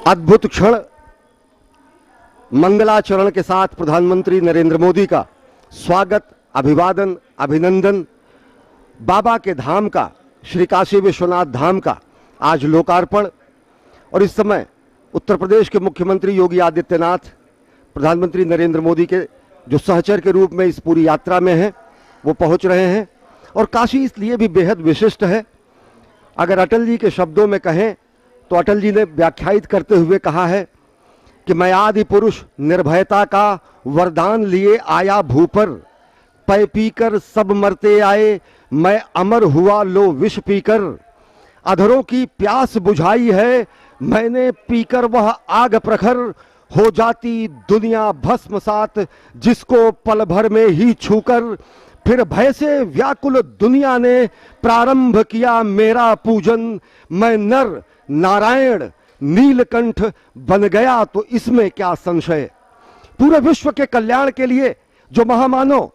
अद्भुत क्षण मंगलाचरण के साथ प्रधानमंत्री नरेंद्र मोदी का स्वागत, अभिवादन, अभिनंदन। बाबा के धाम का, श्री काशी विश्वनाथ धाम का आज लोकार्पण। और इस समय उत्तर प्रदेश के मुख्यमंत्री योगी आदित्यनाथ प्रधानमंत्री नरेंद्र मोदी के जो सहचर के रूप में इस पूरी यात्रा में हैं, वो पहुंच रहे हैं। और काशी इसलिए भी बेहद विशिष्ट है। अगर अटल जी के शब्दों में कहें तो अटल जी ने व्याख्यायित करते हुए कहा है कि मैं आदि पुरुष निर्भयता का वरदान लिए आया भू पर, पै पीकर सब मरते आए, मैं अमर हुआ लो विष पीकर। अधरों की प्यास बुझाई है मैंने पीकर वह आग प्रखर, हो जाती दुनिया भस्मसात जिसको पल भर में ही छूकर। फिर भय से व्याकुल दुनिया ने प्रारंभ किया मेरा पूजन, मैं नर नारायण नीलकंठ बन गया तो इसमें क्या संशय। पूरे विश्व के कल्याण के लिए जो महामानव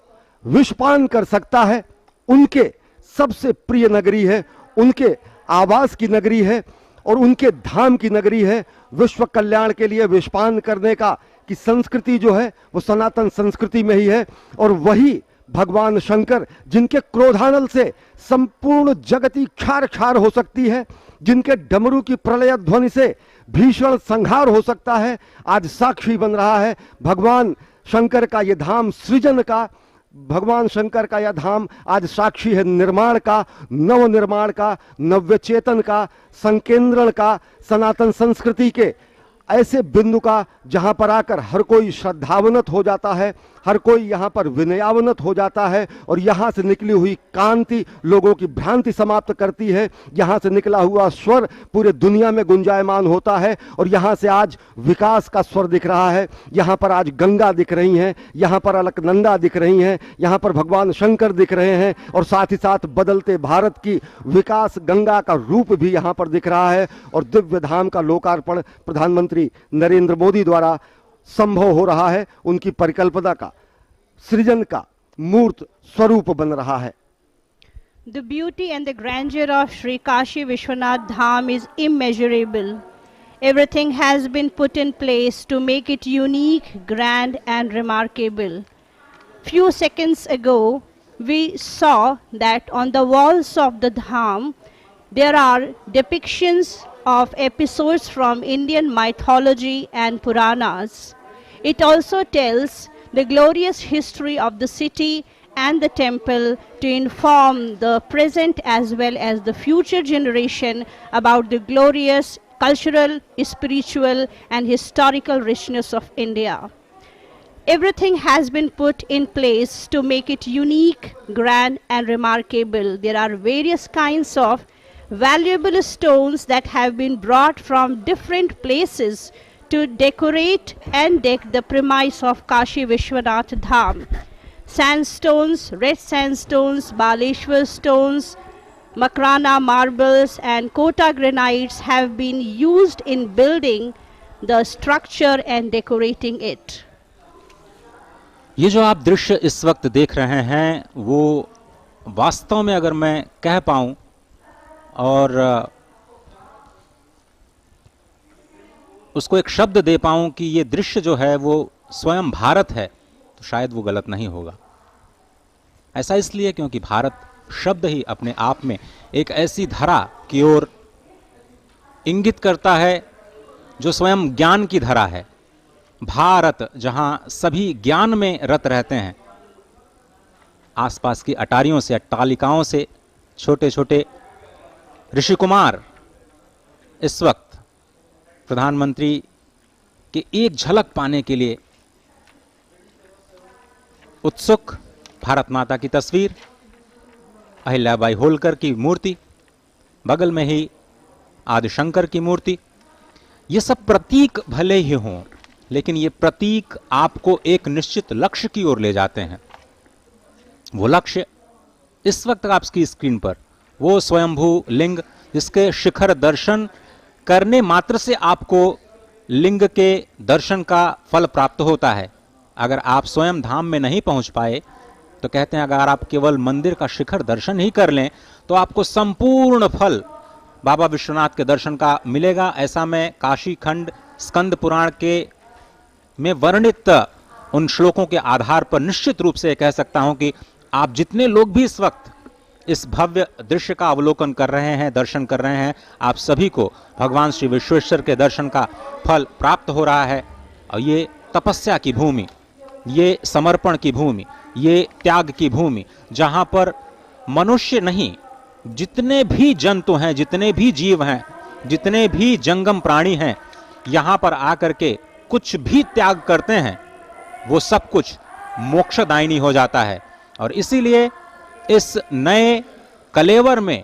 विषपान कर सकता है, उनके सबसे प्रिय नगरी है, उनके आवास की नगरी है और उनके धाम की नगरी है। विश्व कल्याण के लिए विषपान करने का की संस्कृति जो है वो सनातन संस्कृति में ही है। और वही भगवान शंकर, जिनके क्रोधानल से संपूर्ण जगती क्षार क्षार हो सकती है, जिनके डमरू की प्रलय ध्वनि से भीषण संहार हो सकता है, आज साक्षी बन रहा है। भगवान शंकर का ये धाम सृजन का, भगवान शंकर का यह धाम आज साक्षी है निर्माण का, नव निर्माण का, नव्य चेतन का, संकेंद्रण का, सनातन संस्कृति के ऐसे बिंदु का जहां पर आकर हर कोई श्रद्धावनत हो जाता है, हर कोई यहाँ पर विनयावनत हो जाता है और यहाँ से निकली हुई कांति लोगों की भ्रांति समाप्त करती है। यहाँ से निकला हुआ स्वर पूरे दुनिया में गुंजायमान होता है और यहाँ से आज विकास का स्वर दिख रहा है। यहाँ पर आज गंगा दिख रही हैं, यहाँ पर अलकनंदा दिख रही हैं, यहाँ पर भगवान शंकर दिख रहे हैं और साथ ही साथ बदलते भारत की विकास गंगा का रूप भी यहाँ पर दिख रहा है। और दिव्य धाम का लोकार्पण प्रधानमंत्री नरेंद्र मोदी द्वारा संभव हो रहा है। उनकी परिकल्पना का, सृजन का मूर्त स्वरूप बन रहा है। The beauty and the grandeur of Sri Kashi Vishwanath Dham is immeasurable. Everything has been put in place to make it unique, grand and remarkable. Few seconds ago, we saw that on the walls of the Dham, there are depictions of episodes from Indian mythology and Puranas. It also tells the glorious history of the city and the temple to inform the present as well as the future generation about the glorious cultural, spiritual and historical richness of India. Everything has been put in place to make it unique, grand and remarkable. There are various kinds of valuable stones that have been brought from different places to decorate and deck the premise of Kashi Vishwanath Dham. Sandstones, red sandstones, Baleshwar stones, Makrana marbles and Kota granites have been used in building the structure and decorating it. ये जो आप दृश्य इस वक्त देख रहे हैं वो वास्तव में अगर मैं कह पाऊं और उसको एक शब्द दे पाऊं कि ये दृश्य जो है वो स्वयं भारत है, तो शायद वो गलत नहीं होगा। ऐसा इसलिए क्योंकि भारत शब्द ही अपने आप में एक ऐसी धरा की ओर इंगित करता है जो स्वयं ज्ञान की धरा है। भारत जहां सभी ज्ञान में रत रहते हैं, आसपास की अटारियों से, अट्टालिकाओं से छोटे छोटे ऋषि कुमार इस वक्त प्रधानमंत्री की एक झलक पाने के लिए उत्सुक। भारत माता की तस्वीर, अहिल्याबाई होलकर की मूर्ति, बगल में ही आदिशंकर की मूर्ति। ये सब प्रतीक भले ही हों, लेकिन ये प्रतीक आपको एक निश्चित लक्ष्य की ओर ले जाते हैं। वो लक्ष्य इस वक्त आपकी स्क्रीन पर वो स्वयंभू लिंग, जिसके शिखर दर्शन करने मात्र से आपको लिंग के दर्शन का फल प्राप्त होता है। अगर आप स्वयं धाम में नहीं पहुंच पाए तो कहते हैं अगर आप केवल मंदिर का शिखर दर्शन ही कर लें तो आपको संपूर्ण फल बाबा विश्वनाथ के दर्शन का मिलेगा। ऐसा मैं काशी खंड स्कंद पुराण के में वर्णित उन श्लोकों के आधार पर निश्चित रूप से कह सकता हूं कि आप जितने लोग भी इस वक्त इस भव्य दृश्य का अवलोकन कर रहे हैं, दर्शन कर रहे हैं, आप सभी को भगवान श्री विश्वेश्वर के दर्शन का फल प्राप्त हो रहा है। और ये तपस्या की भूमि, ये समर्पण की भूमि, ये त्याग की भूमि, जहां पर मनुष्य नहीं, जितने भी जंतु हैं, जितने भी जीव हैं, जितने भी जंगम प्राणी हैं, यहां पर आकर के कुछ भी त्याग करते हैं, वो सब कुछ मोक्षदायिनी हो जाता है। और इसीलिए इस नए कलेवर में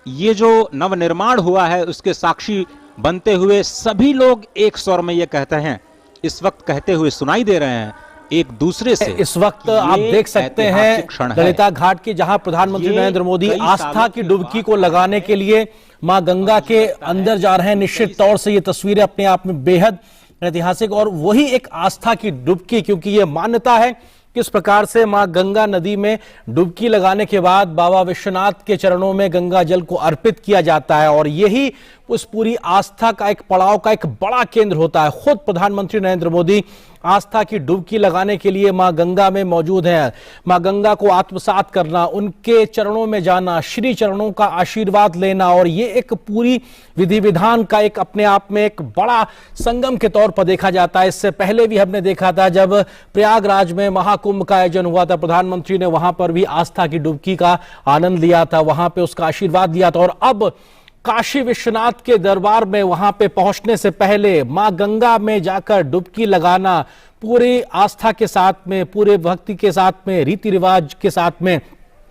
ये जो नवनिर्माण हुआ है उसके साक्षी बनते हुए सभी लोग एक स्वर में ये कहते हैं, इस वक्त कहते हुए सुनाई दे रहे हैं एक दूसरे से। इस वक्त आप देख सकते हैं ललिता घाट की, जहां प्रधानमंत्री नरेंद्र मोदी आस्था की डुबकी को लगाने के लिए मां गंगा के अंदर जा रहे हैं। निश्चित तौर से ये तस्वीरें अपने आप में बेहद ऐतिहासिक और वही एक आस्था की डुबकी, क्योंकि ये मान्यता है किस प्रकार से मां गंगा नदी में डुबकी लगाने के बाद बाबा विश्वनाथ के चरणों में गंगा जल को अर्पित किया जाता है और यही उस पूरी आस्था का एक पड़ाव का एक बड़ा केंद्र होता है। खुद प्रधानमंत्री नरेंद्र मोदी आस्था की डुबकी लगाने के लिए मां गंगा में मौजूद हैं। मां गंगा को आत्मसात करना, उनके चरणों में जाना, श्री चरणों का आशीर्वाद लेना, और ये एक पूरी विधि विधान का एक अपने आप में एक बड़ा संगम के तौर पर देखा जाता है। इससे पहले भी हमने देखा था जब प्रयागराज में महाकुंभ का आयोजन हुआ था, प्रधानमंत्री ने वहां पर भी आस्था की डुबकी का आनंद लिया था, वहां पे उसका आशीर्वाद लिया था। और अब काशी विश्वनाथ के दरबार में वहां पे पहुंचने से पहले मां गंगा में जाकर डुबकी लगाना, पूरी आस्था के साथ में, पूरे भक्ति के साथ में, रीति रिवाज के साथ में,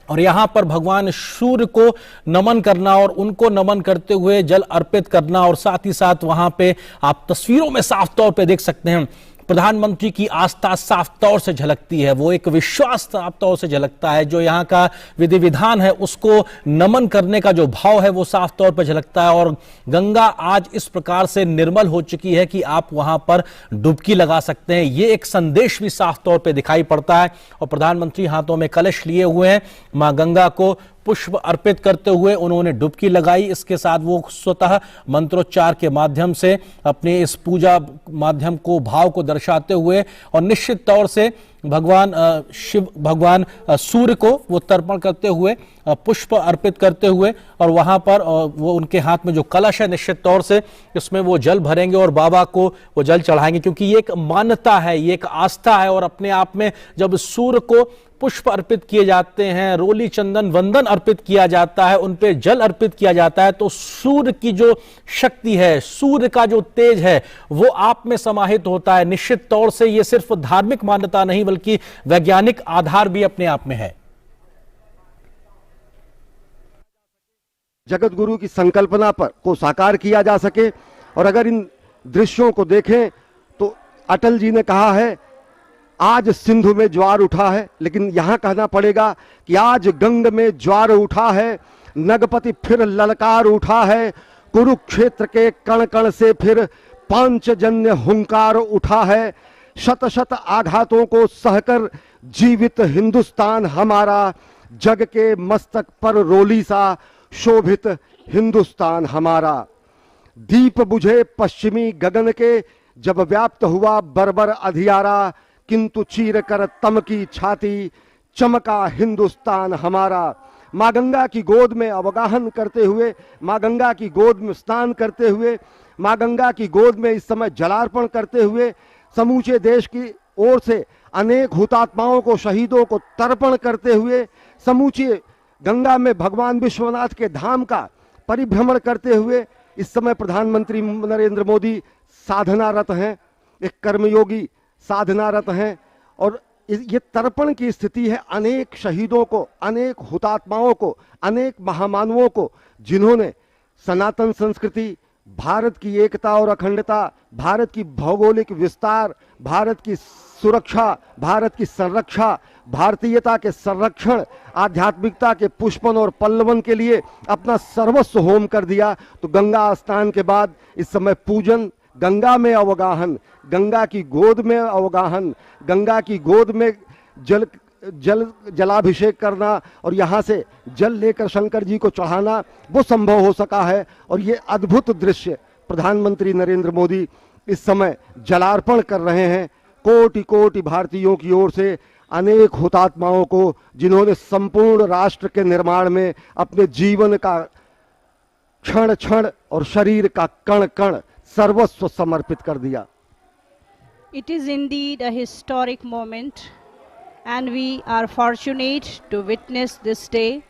और यहां पर भगवान सूर्य को नमन करना और उनको नमन करते हुए जल अर्पित करना। और साथ ही साथ वहां पे आप तस्वीरों में साफ तौर पे देख सकते हैं प्रधानमंत्री की आस्था साफ तौर से झलकती है, वो एक विश्वास साफ तौर से झलकता है। जो यहाँ का विधि विधान है उसको नमन करने का जो भाव है वो साफ तौर पर झलकता है। और गंगा आज इस प्रकार से निर्मल हो चुकी है कि आप वहां पर डुबकी लगा सकते हैं, ये एक संदेश भी साफ तौर पर दिखाई पड़ता है। और प्रधानमंत्री हाथों में कलश लिए हुए हैं, मां गंगा को पुष्प अर्पित करते हुए उन्होंने डुबकी लगाई। इसके साथ वो स्वतः मंत्रोच्चार के माध्यम से अपने इस पूजा माध्यम को, भाव को दर्शाते हुए और निश्चित तौर से भगवान शिव, भगवान सूर्य को वो तर्पण करते हुए, पुष्प अर्पित करते हुए, और वहां पर वो उनके हाथ में जो कलश है निश्चित तौर से इसमें वो जल भरेंगे और बाबा को वो जल चढ़ाएंगे, क्योंकि ये एक मान्यता है, ये एक आस्था है। और अपने आप में जब सूर्य को पुष्प अर्पित किए जाते हैं, रोली चंदन वंदन अर्पित किया जाता है, उन पे जल अर्पित किया जाता है, तो सूर्य की जो शक्ति है, सूर्य का जो तेज है वो आप में समाहित होता है। निश्चित तौर से ये सिर्फ धार्मिक मान्यता नहीं बल्कि वैज्ञानिक आधार भी अपने आप में है। जगत गुरु की संकल्पना पर को साकार किया जा सके। और अगर इन दृश्यों को देखें तो अटल जी ने कहा है आज सिंधु में ज्वार उठा है, लेकिन यहां कहना पड़ेगा कि आज गंग में ज्वार उठा है, नगपति फिर ललकार उठा है, कुरुक्षेत्र के कण कण से फिर पांचजन्य हुंकार उठा है, शत शत आघातों को सहकर जीवित हिंदुस्तान हमारा, जग के मस्तक पर रोली सा शोभित हिंदुस्तान हमारा। दीप बुझे पश्चिमी गगन के जब व्याप्त हुआ बर्बर अधियारा, किंतु चीर कर तम की छाती चमका हिंदुस्तान हमारा। मां गंगा की गोद में अवगाहन करते हुए, मां गंगा की गोद में स्नान करते हुए, मां गंगा की गोद में इस समय जलार्पण करते हुए समूचे देश की ओर से अनेक हुतात्माओं को, शहीदों को तर्पण करते हुए, समूचे गंगा में भगवान विश्वनाथ के धाम का परिभ्रमण करते हुए इस समय प्रधानमंत्री नरेंद्र मोदी साधनारत हैं, एक कर्मयोगी साधनारत हैं। और ये तर्पण की स्थिति है अनेक शहीदों को, अनेक हुतात्माओं को, अनेक महामानवों को, जिन्होंने सनातन संस्कृति, भारत की एकता और अखंडता, भारत की भौगोलिक विस्तार, भारत की सुरक्षा, भारत की संरक्षा, भारतीयता के संरक्षण, आध्यात्मिकता के पुष्पन और पल्लवन के लिए अपना सर्वस्व होम कर दिया। तो गंगा स्नान के बाद इस समय पूजन, गंगा में अवगाहन, गंगा की गोद में अवगाहन, गंगा की गोद में जलाभिषेक करना और यहाँ से जल लेकर शंकर जी को चढ़ाना, वो संभव हो सका है। और ये अद्भुत दृश्य प्रधानमंत्री नरेंद्र मोदी इस समय जलार्पण कर रहे हैं कोटि कोटि भारतीयों की ओर से अनेक हुतात्माओं को, जिन्होंने संपूर्ण राष्ट्र के निर्माण में अपने जीवन का क्षण क्षण और शरीर का कण कण सर्वस्व समर्पित कर दिया। It is indeed a historic moment, and we are fortunate to witness this day.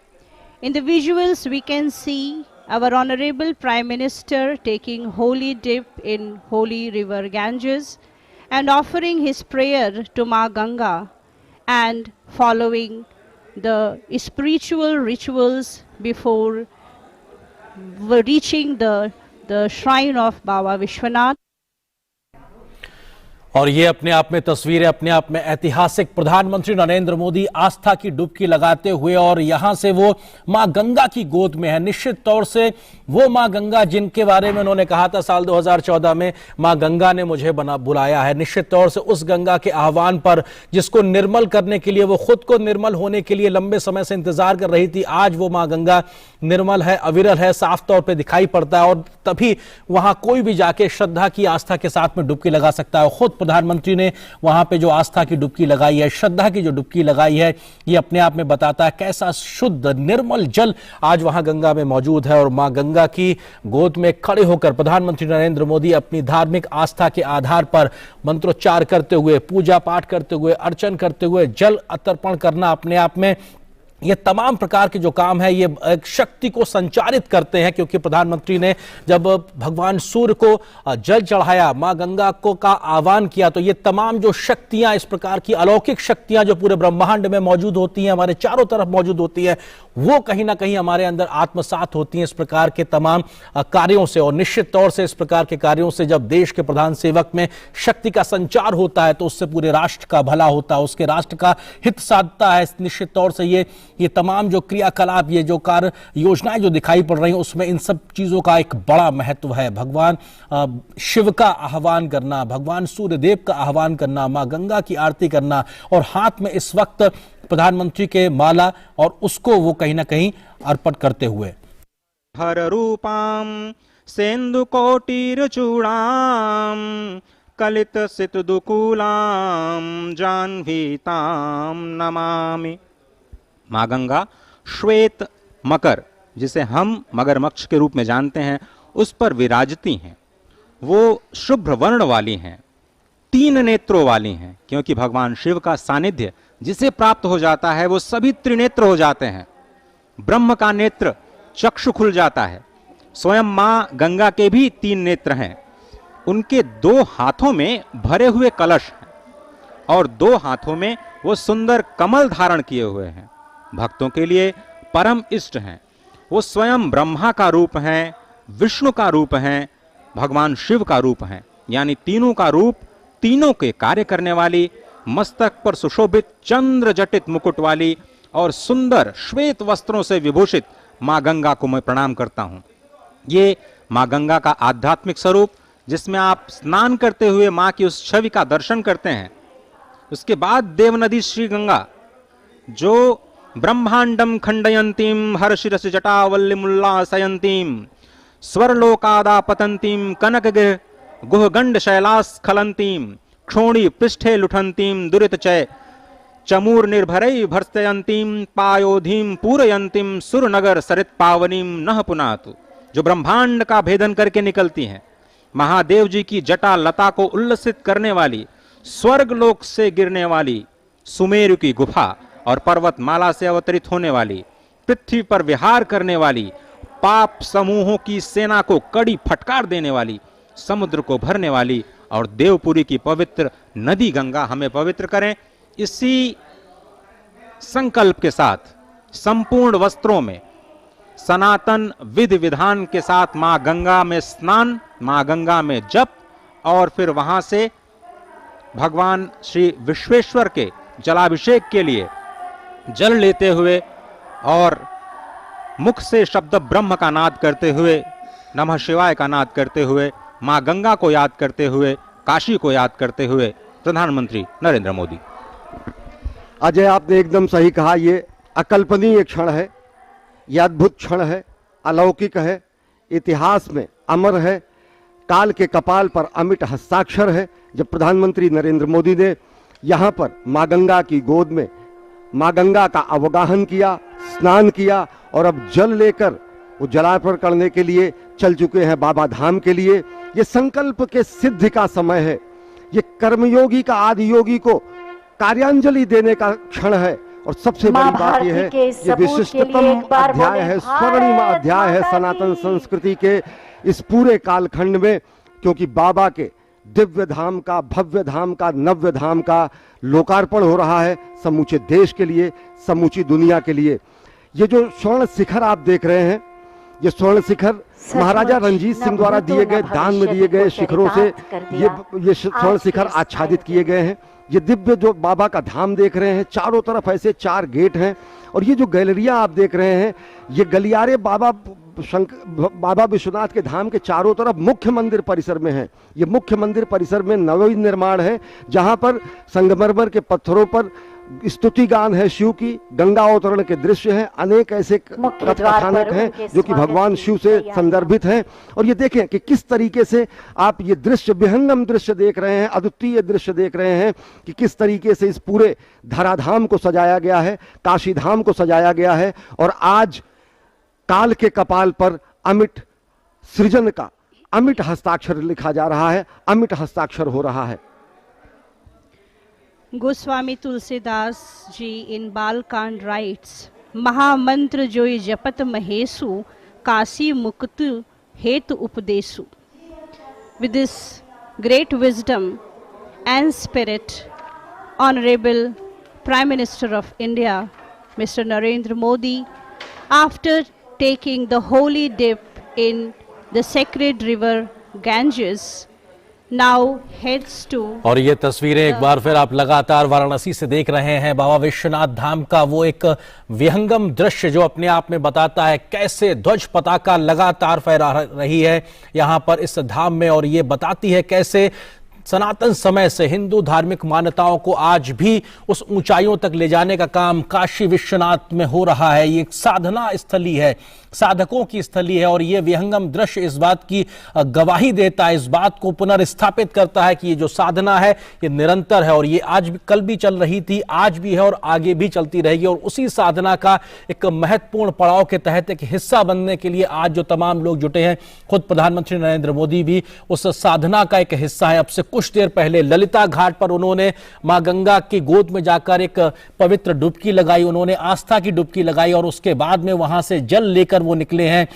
In the visuals, we can see our Honorable Prime Minister taking holy dip in holy river Ganges and offering his prayer to Ma Ganga and following the spiritual rituals before reaching the shrine of Baba Vishwanath. और ये अपने आप में तस्वीरें अपने आप में ऐतिहासिक, प्रधानमंत्री नरेंद्र मोदी आस्था की डुबकी लगाते हुए और यहां से वो मां गंगा की गोद में है। निश्चित तौर से वो मां गंगा जिनके बारे में उन्होंने कहा था साल 2014 में, मां गंगा ने मुझे बुलाया है। निश्चित तौर से उस गंगा के आह्वान पर, जिसको निर्मल करने के लिए वो खुद को निर्मल होने के लिए लंबे समय से इंतजार कर रही थी, आज वो मां गंगा निर्मल है, अविरल है, साफ तौर पर दिखाई पड़ता है। और तभी वहां कोई भी जाके श्रद्धा की, आस्था के साथ में डुबकी लगा सकता है। खुद प्रधानमंत्री ने वहां पे जो आस्था की डुबकी लगाई है, श्रद्धा की जो डुबकी लगाई है, ये अपने आप में बताता है कैसा शुद्ध निर्मल जल आज वहां गंगा में मौजूद है। और मां गंगा की गोद में खड़े होकर प्रधानमंत्री नरेंद्र मोदी अपनी धार्मिक आस्था के आधार पर मंत्रोच्चार करते हुए, पूजा पाठ करते हुए, अर्चन करते हुए, जल अर्पण करना अपने आप में, ये तमाम प्रकार के जो काम है ये एक शक्ति को संचारित करते हैं। क्योंकि प्रधानमंत्री ने जब भगवान सूर्य को जल चढ़ाया, मां गंगा को का आह्वान किया, तो ये तमाम जो शक्तियां, इस प्रकार की अलौकिक शक्तियां जो पूरे ब्रह्मांड में मौजूद होती हैं, हमारे चारों तरफ मौजूद होती है, वो कहीं ना कहीं हमारे अंदर आत्मसात होती हैं इस प्रकार के तमाम कार्यों से। और निश्चित तौर से इस प्रकार के कार्यों से जब देश के प्रधान सेवक में शक्ति का संचार होता है तो उससे पूरे राष्ट्र का भला होता है, उसके राष्ट्र का हित साधता है। निश्चित तौर से ये तमाम जो क्रियाकलाप, ये जो कार्य योजनाएं जो दिखाई पड़ रही हैं, उसमें इन सब चीजों का एक बड़ा महत्व है। भगवान शिव का आह्वान करना, भगवान सूर्यदेव का आह्वान करना, मां गंगा की आरती करना, और हाथ में इस वक्त प्रधानमंत्री के माला, और उसको वो कहीं ना कहीं अर्पण करते हुए हर रूपाम सेन्दु कोटिर चूड़ाम कलित सित दुकूलाम जाह्नवीताम नमामि। मां गंगा श्वेत मकर, जिसे हम मगरमच्छ के रूप में जानते हैं, उस पर विराजती हैं। वो शुभ्र वर्ण वाली हैं, 3 नेत्रों वाली हैं, क्योंकि भगवान शिव का सानिध्य जिसे प्राप्त हो जाता है वो सभी त्रिनेत्र हो जाते हैं। ब्रह्म का नेत्र चक्षु खुल जाता है। स्वयं मां गंगा के भी 3 नेत्र हैं। उनके 2 हाथों में भरे हुए कलश हैं और 2 हाथों में वो सुंदर कमल धारण किए हुए हैं। भक्तों के लिए परम इष्ट हैं। वो स्वयं ब्रह्मा का रूप हैं, विष्णु का रूप हैं, भगवान शिव का रूप हैं, यानी तीनों का रूप, तीनों के कार्य करने वाली, मस्तक पर सुशोभित चंद्र जटित मुकुट वाली और सुंदर श्वेत वस्त्रों से विभूषित मां गंगा को मैं प्रणाम करता हूं। ये मां गंगा का आध्यात्मिक स्वरूप, जिसमें आप स्नान करते हुए मां की उस छवि का दर्शन करते हैं। उसके बाद देव नदी श्री गंगा, जो ब्रह्मांडम खंडयंतीम हर्षिरस जटावल्लिमुल्लासयंतीम स्वरलोकादापतंतीम कनकगिर गुहगंड शैलास्खलंतीम क्षोणी पृष्ठे लुठंतीम दुरितचय चमूर निर्भरै भर्सयंतीम पायोधीम पूरयंतीम सुरनगर सरित पावनीम नह पुनातु, जो ब्रह्मांड का भेदन करके निकलती हैं। महादेव जी की जटा लता को उल्लसित करने वाली, स्वर्ग लोक से गिरने वाली, सुमेरु की गुफा और पर्वतमाला से अवतरित होने वाली, पृथ्वी पर विहार करने वाली, पाप समूहों की सेना को कड़ी फटकार देने वाली, समुद्र को भरने वाली और देवपुरी की पवित्र नदी गंगा हमें पवित्र करें। इसी संकल्प के साथ संपूर्ण वस्त्रों में सनातन विधि विधान के साथ मां गंगा में स्नान, मां गंगा में जप, और फिर वहां से भगवान श्री विश्वेश्वर के जलाभिषेक के लिए जल लेते हुए और मुख से शब्द ब्रह्म का नाद करते हुए, नमः शिवाय का नाद करते हुए, मां गंगा को याद करते हुए, काशी को याद करते हुए प्रधानमंत्री नरेंद्र मोदी। अजय, आपने एकदम सही कहा। ये अकल्पनीय क्षण है, ये अद्भुत क्षण है, अलौकिक है, इतिहास में अमर है। काल के कपाल पर अमिट हस्ताक्षर है। जब प्रधानमंत्री नरेंद्र मोदी ने यहाँ पर माँ गंगा की गोद में माँ गंगा का अवगाहन किया, स्नान किया और अब जल लेकर वो जलार्पण करने के लिए चल चुके हैं बाबा धाम के लिए। ये संकल्प के सिद्धि का समय है, ये कर्मयोगी का आदि योगी को कार्यांजलि देने का क्षण है। और सबसे बड़ी बात यह है, ये विशिष्टतम अध्याय है, स्वर्णिम अध्याय है सनातन संस्कृति के इस पूरे कालखंड में, क्योंकि बाबा के दिव्य धाम का, भव्य धाम का, नव्य धाम का लोकार्पण हो रहा है समूचे देश के लिए, समूची दुनिया के लिए। ये जो स्वर्ण शिखर आप देख रहे हैं, ये स्वर्ण शिखर महाराजा रंजीत सिंह द्वारा दिए गए, दान में दिए गए शिखरों से ये स्वर्ण शिखर आच्छादित किए गए हैं। ये दिव्य जो बाबा का धाम देख रहे हैं, चारों तरफ ऐसे 4 गेट हैं और ये जो गैलरियां आप देख रहे हैं, ये गलियारे बाबा विश्वनाथ के धाम के चारों तरफ मुख्य मंदिर परिसर में है। ये मुख्य मंदिर परिसर में नवनिर्माण है, जहां पर संगमरमर के पत्थरों पर स्तुति गान है शिव की, गंगा अवतरण के दृश्य हैं, अनेक ऐसे कथानक हैं जो कि भगवान शिव से संदर्भित हैं। और ये देखें कि किस तरीके से आप ये दृश्य, विहंगम दृश्य देख रहे हैं, अद्वितीय दृश्य देख रहे हैं कि किस तरीके से इस पूरे धराधाम को सजाया गया है, काशी धाम को सजाया गया है। और आज काल के कपाल पर अमिट सृजन का अमिट हस्ताक्षर लिखा जा रहा है, अमिट हस्ताक्षर हो रहा है। Goswami Tulsidas ji in Balkand writes, Mahamantra joi japat mahesu, kasi muktu hetu updesu. With this great wisdom and spirit, Honorable Prime Minister of India, Mr. Narendra Modi, after taking the holy dip in the sacred river Ganges, now heads to। और ये तस्वीरें एक बार फिर आप लगातार वाराणसी से देख रहे हैं, बाबा विश्वनाथ धाम का वो एक विहंगम दृश्य जो अपने आप में बताता है कैसे ध्वज पताका लगातार फहरा रही है यहाँ पर इस धाम में। और ये बताती है कैसे सनातन समय से हिंदू धार्मिक मान्यताओं को आज भी उस ऊंचाइयों तक ले जाने का काम काशी विश्वनाथ में हो रहा है। ये एक साधना स्थली है, साधकों की स्थली है। और ये विहंगम दृश्य इस बात की गवाही देता है, इस बात को पुनर्स्थापित करता है कि ये जो साधना है ये निरंतर है और ये आज भी, कल भी चल रही थी, आज भी है और आगे भी चलती रहेगी। और उसी साधना का एक महत्वपूर्ण पड़ाव के तहत एक हिस्सा बनने के लिए आज जो तमाम लोग जुटे हैं, खुद प्रधानमंत्री नरेंद्र मोदी भी उस साधना का एक हिस्सा है। अब से कुछ देर पहले ललिता घाट पर उन्होंने मां गंगा की गोद में जाकर एक पवित्र डुबकी लगाई, उन्होंने आस्था की डुबकी लगाई और उसके बाद में वहां से जल लेकर वो निकले हैं।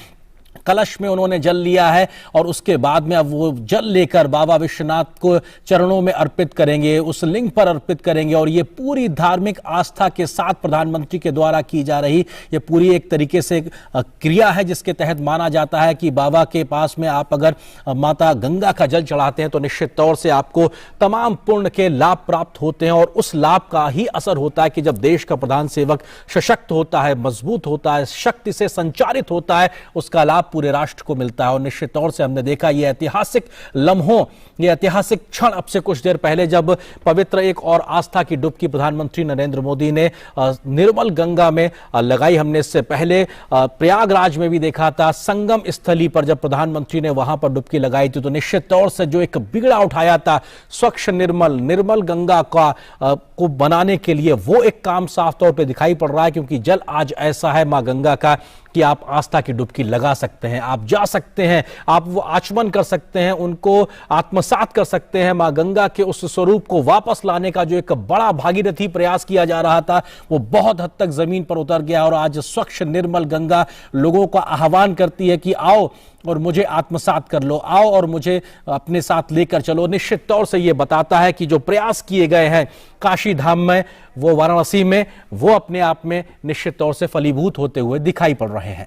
कलश में उन्होंने जल लिया है और उसके बाद में अब वो जल लेकर बाबा विश्वनाथ को चरणों में अर्पित करेंगे, उस लिंग पर अर्पित करेंगे। और ये पूरी धार्मिक आस्था के साथ प्रधानमंत्री के द्वारा की जा रही ये पूरी एक तरीके से क्रिया है, जिसके तहत माना जाता है कि बाबा के पास में आप अगर माता गंगा का जल चढ़ाते हैं तो निश्चित तौर से आपको तमाम पुण्य के लाभ प्राप्त होते हैं। और उस लाभ का ही असर होता है कि जब देश का प्रधान सेवक सशक्त होता है, मजबूत होता है, शक्ति से संचारित होता है, उसका लाभ पूरे राष्ट्र को मिलता है। और निश्चित तौर से हमने देखा ये ऐतिहासिक लम्हों, ये ऐतिहासिक क्षण अब से कुछ देर पहले जब पवित्र एक और आस्था की डुबकी प्रधानमंत्री नरेंद्र मोदी ने निर्मल गंगा में लगाई। हमने इससे पहले प्रयागराज में भी देखा था, संगम स्थली पर जब प्रधानमंत्री ने वहां पर डुबकी लगाई थी तो निश्चित तौर से जो एक बिगड़ा उठाया था स्वच्छ निर्मल गंगा को बनाने के लिए, वो एक काम साफ तौर पर दिखाई पड़ रहा है। क्योंकि जल आज ऐसा है मां गंगा का कि आप आस्था की डुबकी लगा सकते हैं, आप जा सकते हैं, आप वो आचमन कर सकते हैं, उनको आत्मसात कर सकते हैं। मां गंगा के उस स्वरूप को वापस लाने का जो एक बड़ा भागीरथी प्रयास किया जा रहा था वो बहुत हद तक जमीन पर उतर गया। और आज स्वच्छ निर्मल गंगा लोगों का आह्वान करती है कि आओ और मुझे आत्मसात कर लो, आओ और मुझे अपने साथ लेकर चलो। निश्चित तौर से ये बताता है कि जो प्रयास किए गए हैं काशी धाम में, वो वाराणसी में, वो अपने आप में निश्चित तौर से फलीभूत होते हुए दिखाई पड़ रहे हैं।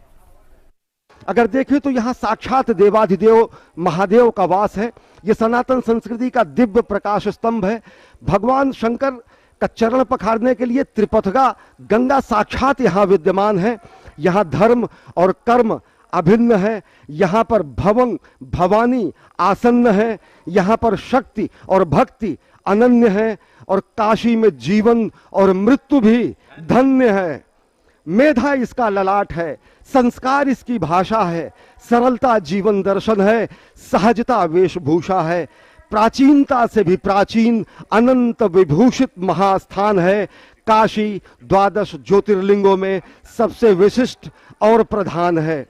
अगर देखें तो यहां साक्षात देवाधिदेव महादेव का वास है। यह सनातन संस्कृति का दिव्य प्रकाश स्तंभ है। भगवान शंकर का चरण पखारने के लिए त्रिपथगा गंगा साक्षात यहां विद्यमान है। यहां धर्म और कर्म अभिन्न है, यहाँ पर भवं भवानी आसन्न है, यहाँ पर शक्ति और भक्ति अनन्य है और काशी में जीवन और मृत्यु भी धन्य है। मेधा इसका ललाट है, संस्कार इसकी भाषा है, सरलता जीवन दर्शन है, सहजता वेशभूषा है, प्राचीनता से भी प्राचीन अनंत विभूषित महास्थान है। काशी 12 ज्योतिर्लिंगों में सबसे विशिष्ट और प्रधान है।